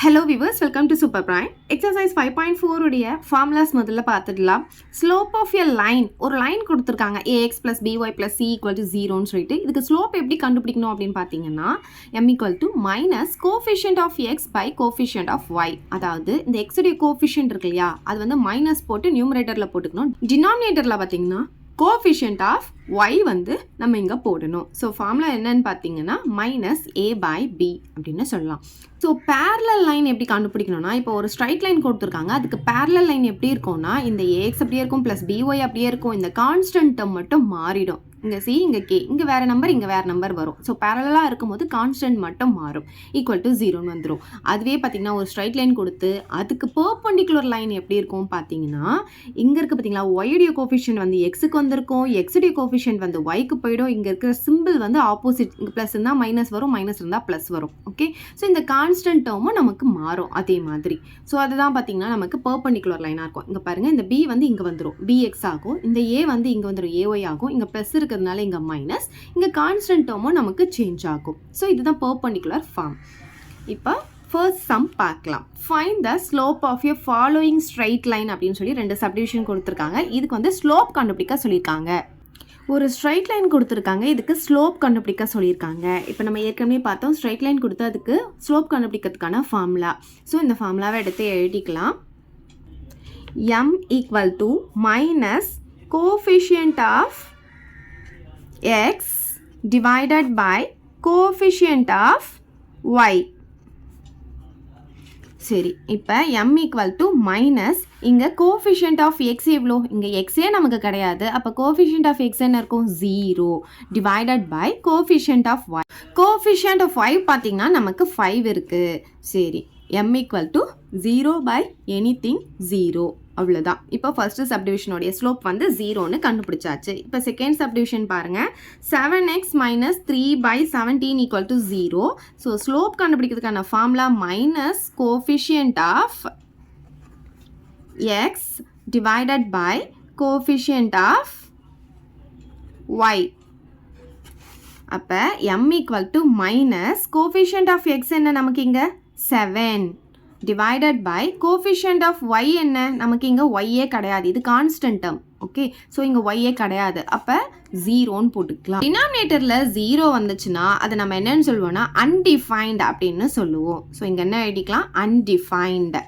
Hello viewers, welcome to Super Prime. Exercise 5.4 உடைய formulas முதல்ல பார்த்துடலாம். Slope of a line, ஒரு line கொடுத்திருக்காங்க ax plus by plus c equal to 0 ன்னு சொல்லிட்டு இதுக்கு slope எப்படி கண்டுபிடிக்கணும் அப்படின்னு பார்த்தீங்கன்னா m equal to minus coefficient of x by coefficient of y. அதாவது இந்த x உடைய coefficient இருக்கு இல்லையா, அது வந்து மைனஸ் போட்டு நியூமரேட்டர்ல போட்டுக்கணும். டினாமினேட்டர்ல பார்த்தீங்கன்னா coefficient of y வந்து நம்ம இங்கே போடணும். ஸோ ஃபார்முலா என்னன்னு பார்த்தீங்கன்னா மைனஸ் a by b அப்படின்னு சொல்லலாம். ஸோ பேரலல் லைன் எப்படி கண்டுபிடிக்கணும்னா, இப்போ ஒரு ஸ்ட்ரைட் லைன் கொடுத்துருக்காங்க, அதுக்கு பேரலல் லைன் எப்படி இருக்கும்னா இந்த ax அப்படியே இருக்கும் ப்ளஸ் by அப்படியே இருக்கும், இந்த கான்ஸ்டன்ட் டேர்ம் மட்டும் மாறிடும். இங்கே சி இங்கே கே, இங்கே வேறு நம்பர் இங்கே வேறு நம்பர் வரும். ஸோ பேரலாக இருக்கும்போது கான்ஸ்டன்ட் மட்டும் மாறும், ஈக்குவல் டு 0ன்னு வந்துடும். அதுவே பார்த்தீங்கன்னா ஒரு ஸ்ட்ரைட் லைன் கொடுத்து அதுக்கு பர்பெண்டிகுலர் லைன் எப்படி இருக்கும் பார்த்தீங்கன்னா, இங்கே இருக்குது பார்த்தீங்களா, ஒய்யுடைய கோஃபிஷியன்ட் வந்து எக்ஸுக்கு வந்திருக்கும், எக்ஸுடைய கோஃபிஷியன்ட் வந்து ஒய்க்கு போயிடும். இங்கே இருக்கிற சிம்பிள் வந்து ஆப்போசிட், இங்கே ப்ளஸ் இருந்தால் மைனஸ் வரும், மைனஸ் இருந்தால் ப்ளஸ் வரும். ஓகே, ஸோ இந்த கான்ஸ்டன்ட் டேர்மும் நமக்கு மாறும் அதே மாதிரி. ஸோ அதுதான் பார்த்தீங்கன்னா நமக்கு பர்பெண்டிகுலர் லைனாக இருக்கும். இங்கே பாருங்கள், இந்த பி வந்து இங்கே வந்துடும், பிஎக்ஸ் ஆகும், இந்த ஏ வந்து இங்கே வந்துடும், ஏஒய் ஆகும், இங்கே ப்ளஸ் இருக்கிறதுனால இங்கே மைனஸ், இங்கே கான்ஸ்டன்ட் டேர்மும் நமக்கு சேஞ்ச் ஆகும். ஸோ இதுதான் பர்பெண்டிகுலர் ஃபார்ம். இப்போ ஃபர்ஸ்ட் சம் பார்க்கலாம். Find the slope of a following straight line அப்படின்னு சொல்லி ரெண்டு சப்டிவிஷன் கொடுத்துருக்காங்க. இதுக்கு வந்து ஸ்லோப் கண்டுபிடிக்க சொல்லியிருக்காங்க. ஒரு ஸ்ட்ரைட் லைன் கொடுத்துருக்காங்க, இதுக்கு ஸ்லோப் கண்டுபிடிக்க சொல்லியிருக்காங்க. இப்போ நம்ம ஏற்கனவே பார்த்தோம், ஸ்ட்ரைட் லைன் கொடுத்து அதுக்கு ஸ்லோப் கண்டுபிடிக்கிறதுக்கான ஃபார்முலா. ஸோ இந்த ஃபார்முலாவை எடுத்து எழுதிக்கலாம். m equal to minus coefficient of x divided by coefficient of y. சரி, இப்போ m equal to minus, இங்கே coefficient of x எவ்வளோ, இங்கே xே நமக்கு கிடையாது, அப்போ coefficient of x என்ன இருக்கும், 0 divided by coefficient of y. coefficient of y பார்த்தீங்கன்னா நமக்கு 5 இருக்குது. சரி, m equal to 0 by anything 0, அவ்வளோதான். இப்போ ஃபர்ஸ்ட் சப்டிவிஷனுடைய ஸ்லோப் வந்து 0ன்னு கண்டுபிடிச்சாச்சு. இப்போ செகண்ட் சப்டிவிஷன் பாருங்கள், 7x minus 3/17 equal to 0. So slope கண்டுபிடிக்கிறதுக்கான formula minus coefficient of x divided by coefficient of y. அப்போ m equal to minus coefficient of x என்ன நமக்கு இங்கே 7 divided by coefficient of y என்ன நமக்கு இங்கே y கிடையாது, இது கான்ஸ்டன்ட் டேர்ம். ஓகே, ஸோ இங்கே y கிடையாது, அப்போ 0ன்னு போட்டுக்கலாம். டினாமினேட்டரில் 0 வந்துச்சுன்னா அதை நம்ம என்னன்னு சொல்லுவோம்னா undefined அப்படின்னு சொல்லுவோம். ஸோ இங்கே என்ன எழுதிக்கலாம், undefined.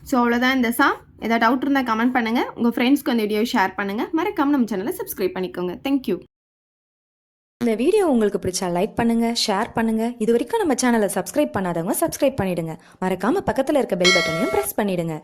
ஸோ அவ்வளோதான் இந்த சம். ஏதாவது டவுட் இருந்தால் கமெண்ட் பண்ணுங்கள், உங்கள் ஃப்ரெண்ட்ஸ்க்கு அந்த வீடியோ ஷேர் பண்ணுங்கள், மறக்காம நம்ம சேனலை சப்ஸ்கிரைப் பண்ணிக்கோங்க. தேங்க்யூ. இந்த வீடியோ உங்களுக்கு பிடிச்சா லைக் பண்ணுங்க, ஷேர் பண்ணுங்க. இது வரைக்கும் நம்ம சேனலை சப்ஸ்கிரைப் பண்ணாதவங்க சப்ஸ்கிரைப் பண்ணிடுங்க. மறக்காம பக்கத்துல இருக்க பெல் பட்டனையும் பிரஸ் பண்ணிடுங்க.